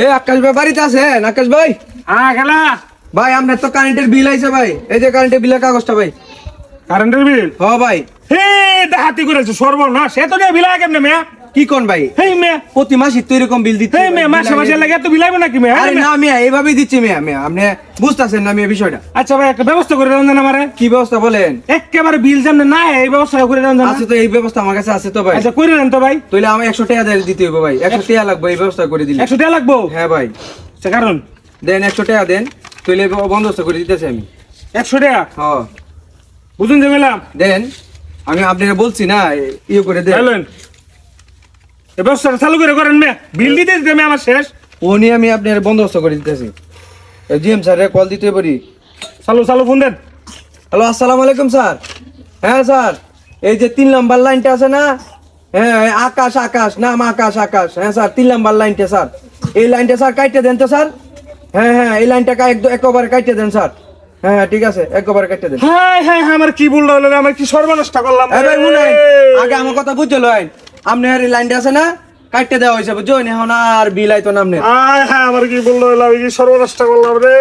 এ আকাশ ভাই বাড়িতে আছেন? আকাশ ভাই, খেলা ভাই আপনার তো কারেন্টের বিল আইছে ভাই, এই যে কারেন্টের বিলের কাগজটা ভাই। কারেন্টের বিল হ ভাই। হে ডাহাতি করেছে সর্বনাশ সে তো নিয়ে বিলা কেমনে মেয়া কি কোন ভাই? হেই মেয়া প্রতি মাসে তো এরকম বিল দিতে হেই মেয়া মাসে মাসে লাগে এত বিলাইবো নাকি মেয়া আরে না মিয়া, এইভাবেই দিচ্ছি মিয়া। মিয়া আপনি বুঝতেছেন না মিয়া বিষয়টা? আচ্ছা ভাই একটা ব্যবস্থা করে দেন না আমারে কি ব্যবস্থা বলেন? একেবারে বিল জানলে না এই ব্যবস্থা করে দেন না আছে তো, এই ব্যবস্থা আমার কাছে আছে তো ভাই। আচ্ছা করে দেন তো ভাই তাহলে আমার 100 টাকা দিতে হইব ভাই, 100 টাকা লাগবে এই ব্যবস্থা করে দিলে। 100 টাকা লাগবো হ্যাঁ ভাই, আচ্ছা কারণ দেন 100 টাকা দেন, তাহলে বন্দোবস্ত করে দিতেছি আমি। 100 টাকা হ্যাঁ বুঝুন যে মেলাম দেন, আমি আপনাকে বলছি না ইয়ে করে দেন। চাইলেন এই ব্যবস্থাটা চালু করে করেন মেয়া বিল দিতে দিতে মেয়া আমার শেষ ও নিয়ে আমি আপনার বন্দোবস্ত করে দিতেছি। জিএম স্যারের কল দিতে পারি? চালু চালু ফোন দেন হ্যালো, আসসালামু আলাইকুম স্যার। হ্যাঁ স্যার, এই যে 3 নাম্বার লাইনটা আছে না? হ্যাঁ আকাশ, আকাশ নাম আকাশ, আকাশ। হ্যাঁ স্যার 3 নাম্বার লাইনটা স্যার, এই লাইনটা স্যার কাটতে দেন তো স্যার। হ্যাঁ হ্যাঁ, এই লাইনটা একবারে কাটতে দেন স্যার। হ্যাঁ ঠিক আছে, একবারে কাটতে দেন। হ্যাঁ হ্যাঁ হ্যাঁ আমার কি ভুল হলো রে, আমার কি সর্বনাশটা করলাম এই ভাই রে। শুনেন, আগে আমার কথা বুঝতে লইন। আপনার এই লাইনটা আছে না, কাটতে দেওয়া হয়েছে বুঝছেন, এখন আর বিল আইতো না আপনার। হ্যাঁ আমার কি ভুল হলো, আমি কি সর্বনাশটা করলাম রে।